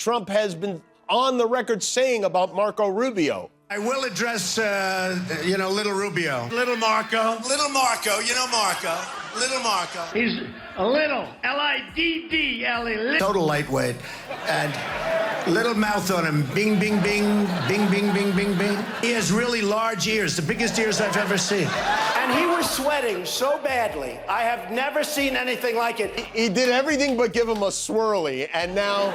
Trump has been on the record saying about Marco Rubio. I will address, little Rubio. Little Marco. Little Marco, Marco. Little Marco. He's a little, L-I-D-D-L-E. Total lightweight. And little mouth on him. Bing, bing, bing. Bing, bing, bing, bing, bing. He has really large ears, the biggest ears I've ever seen. And he was sweating so badly. I have never seen anything like it. He did everything but give him a swirly, and now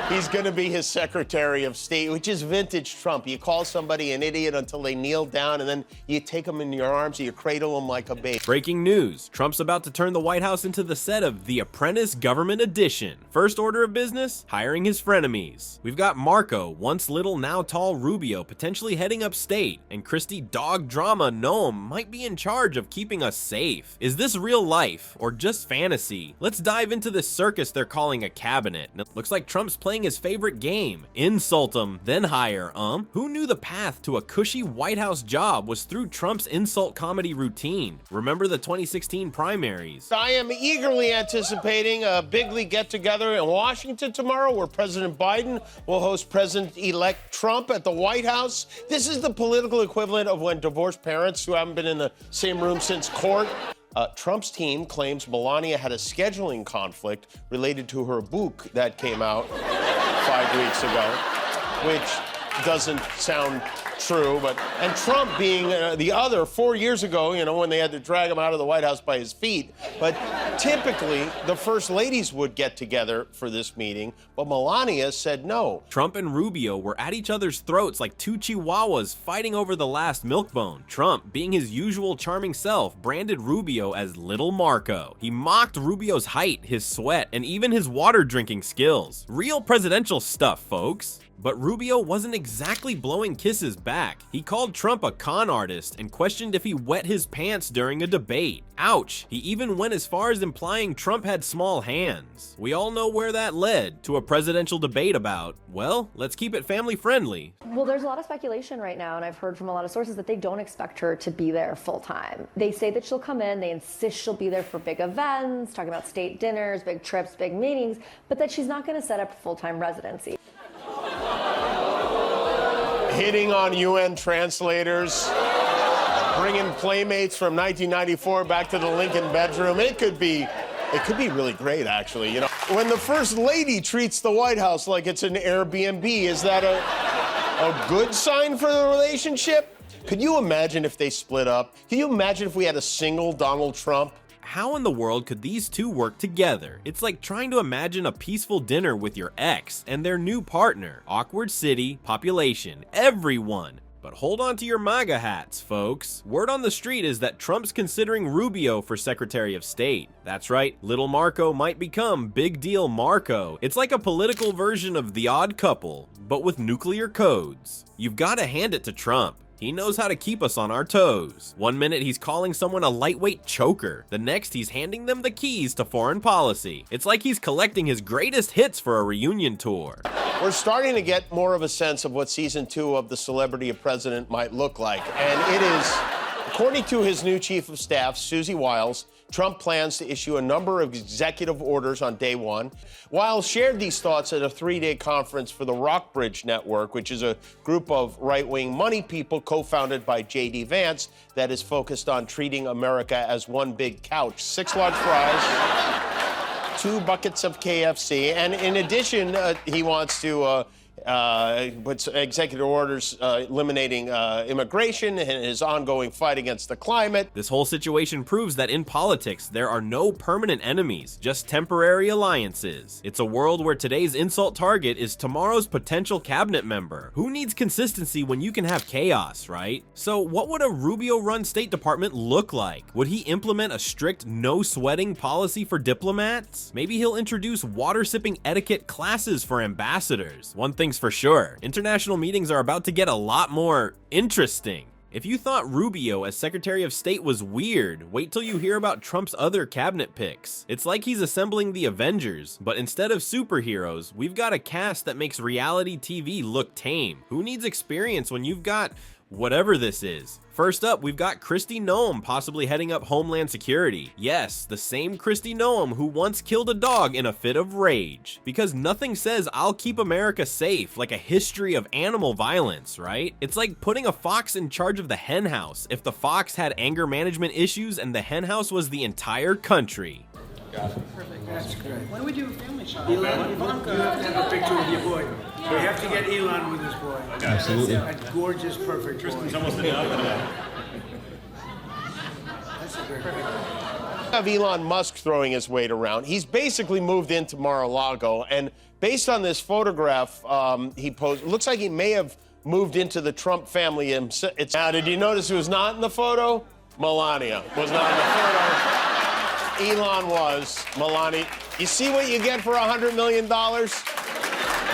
he's going to be his Secretary of State, which is vintage Trump. You call somebody an idiot until they kneel down, and then you take them in your arms and you cradle them like a baby. Breaking news. Trump's about to turn the White House into the set of The Apprentice Government Edition. First order of business, hiring his frenemies. We've got Marco, once little now tall Rubio, potentially heading upstate, and Kristi Dog Drama Noem might be in charge of keeping us safe. Is this real life or just fantasy? Let's dive into this circus they're calling a cabinet. It looks like Trump's playing his favorite game. Insult him, then hire. Who knew the path to a cushy White House job was through Trump's insult comedy routine? Remember the 2016 primaries. I am eagerly anticipating a big league get-together in Washington tomorrow where President Biden will host President-elect Trump at the White House. This is the political equivalent of when divorced parents who haven't been in the same room since court. Trump's team claims Melania had a scheduling conflict related to her book that came out 5 weeks ago, which doesn't sound true, and Trump being the other 4 years ago, when they had to drag him out of the White House by his feet. But typically, the first ladies would get together for this meeting, but Melania said no. Trump and Rubio were at each other's throats like two chihuahuas fighting over the last milk bone. Trump, being his usual charming self, branded Rubio as Little Marco. He mocked Rubio's height, his sweat, and even his water drinking skills. Real presidential stuff, folks. But Rubio wasn't exactly blowing kisses back. He called Trump a con artist and questioned if he wet his pants during a debate. Ouch, he even went as far as implying Trump had small hands. We all know where that led, to a presidential debate about, well, let's keep it family friendly. Well, there's a lot of speculation right now, and I've heard from a lot of sources that they don't expect her to be there full time. They say that she'll come in, they insist she'll be there for big events, talking about state dinners, big trips, big meetings, but that she's not going to set up a full-time residency. Hitting on UN translators, bringing playmates from 1994 back to the Lincoln bedroom. It could be really great, actually. When the First Lady treats the White House like it's an Airbnb, is that a good sign for the relationship? Could you imagine if they split up? Can you imagine if we had a single Donald Trump? How in the world could these two work together? It's like trying to imagine a peaceful dinner with your ex and their new partner. Awkward city, population, everyone. But hold on to your MAGA hats, folks. Word on the street is that Trump's considering Rubio for Secretary of State. That's right, Little Marco might become Big Deal Marco. It's like a political version of The Odd Couple, but with nuclear codes. You've got to hand it to Trump. He knows how to keep us on our toes. One minute he's calling someone a lightweight choker. The next he's handing them the keys to foreign policy. It's like he's collecting his greatest hits for a reunion tour. We're starting to get more of a sense of what season 2 of The Celebrity President might look like. And it is, according to his new chief of staff, Susie Wiles, Trump plans to issue a number of executive orders on day one. Wiles shared these thoughts at a 3-day conference for the Rockbridge Network, which is a group of right-wing money people co-founded by J.D. Vance that is focused on treating America as one big couch. 6 large fries, 2 buckets of KFC, and in addition, he wants to puts executive orders eliminating immigration and his ongoing fight against the climate. This whole situation proves that in politics, there are no permanent enemies, just temporary alliances. It's a world where today's insult target is tomorrow's potential cabinet member. Who needs consistency when you can have chaos, right? So what would a Rubio-run State Department look like? Would he implement a strict no-sweating policy for diplomats? Maybe he'll introduce water-sipping etiquette classes for ambassadors. One thing's for sure, international meetings are about to get a lot more interesting. If you thought Rubio as Secretary of State was weird, wait till you hear about Trump's other cabinet picks. It's like he's assembling the Avengers, but instead of superheroes, we've got a cast that makes reality TV look tame. Who needs experience when you've got Whatever this is. First up, we've got Kristi Noem possibly heading up Homeland Security. Yes, the same Kristi Noem who once killed a dog in a fit of rage. Because nothing says I'll keep America safe like a history of animal violence, right? It's like putting a fox in charge of the hen house if the fox had anger management issues and the hen house was the entire country. Perfect. That's great. When do we do a family shot? Elon, you have to have a picture with your boy. We have to get Elon with his boy. Absolutely. That's a gorgeous, perfect boy. Tristan's almost enough. That's a great Have Elon Musk throwing his weight around. He's basically moved into Mar-a-Lago, and based on this photograph he posed, it looks like he may have moved into the Trump family himself. Now, did you notice who was not in the photo? Melania was not in the photo. Elon was. Melania. You see what you get for $100 million?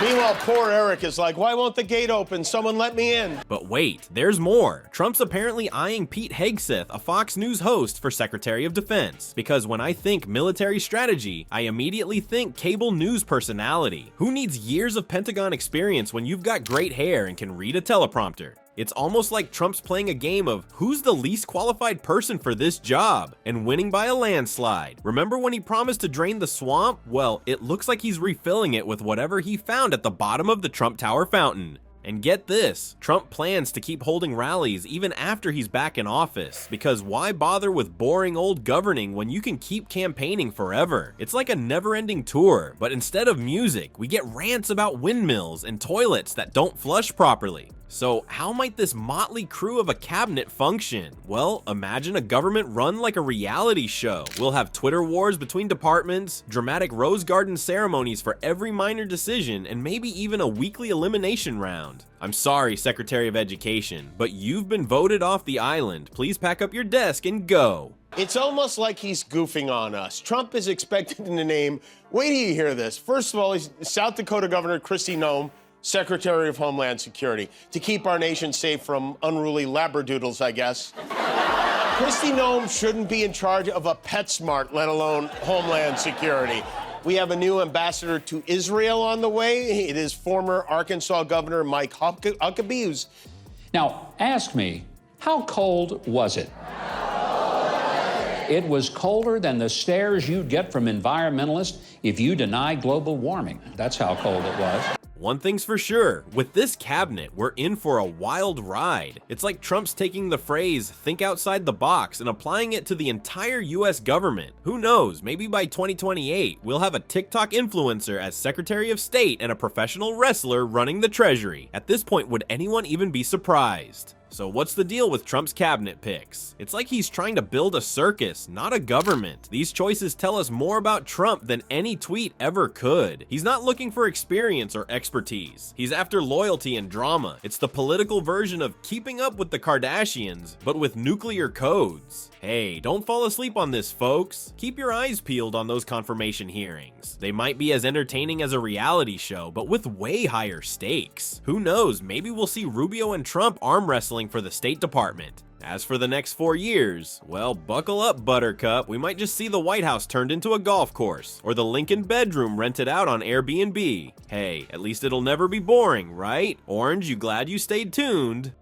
Meanwhile, poor Eric is like, why won't the gate open? Someone let me in. But wait, there's more. Trump's apparently eyeing Pete Hegseth, a Fox News host, for Secretary of Defense. Because when I think military strategy, I immediately think cable news personality. Who needs years of Pentagon experience when you've got great hair and can read a teleprompter? It's almost like Trump's playing a game of who's the least qualified person for this job and winning by a landslide. Remember when he promised to drain the swamp? Well, it looks like he's refilling it with whatever he found at the bottom of the Trump Tower fountain. And get this, Trump plans to keep holding rallies even after he's back in office, because why bother with boring old governing when you can keep campaigning forever? It's like a never-ending tour, but instead of music, we get rants about windmills and toilets that don't flush properly. So how might this motley crew of a cabinet function? Well, imagine a government run like a reality show. We'll have Twitter wars between departments, dramatic rose garden ceremonies for every minor decision, and maybe even a weekly elimination round. I'm sorry, Secretary of Education, but you've been voted off the island. Please pack up your desk and go. It's almost like he's goofing on us. Trump is expected to name, wait till you hear this. First of all, he's South Dakota Governor Kristi Noem, Secretary of Homeland Security, to keep our nation safe from unruly labradoodles, I guess. Kristi Noem shouldn't be in charge of a PetSmart, let alone Homeland Security. We have a new ambassador to Israel on the way. It is former Arkansas Governor Mike Huckabee, who's... Now, ask me, how cold was it? It was colder than the stares you'd get from environmentalists if you deny global warming. That's how cold it was. One thing's for sure, with this cabinet, we're in for a wild ride. It's like Trump's taking the phrase, think outside the box, and applying it to the entire US government. Who knows, maybe by 2028, we'll have a TikTok influencer as Secretary of State and a professional wrestler running the Treasury. At this point, would anyone even be surprised? So what's the deal with Trump's cabinet picks? It's like he's trying to build a circus, not a government. These choices tell us more about Trump than any tweet ever could. He's not looking for experience or expertise. He's after loyalty and drama. It's the political version of Keeping Up with the Kardashians, but with nuclear codes. Hey, don't fall asleep on this, folks. Keep your eyes peeled on those confirmation hearings. They might be as entertaining as a reality show, but with way higher stakes. Who knows, maybe we'll see Rubio and Trump arm wrestling for the State Department. As for the next 4 years, well, buckle up, Buttercup. We might just see the White House turned into a golf course, or the Lincoln bedroom rented out on Airbnb. Hey, at least it'll never be boring, right? Orange, you glad you stayed tuned?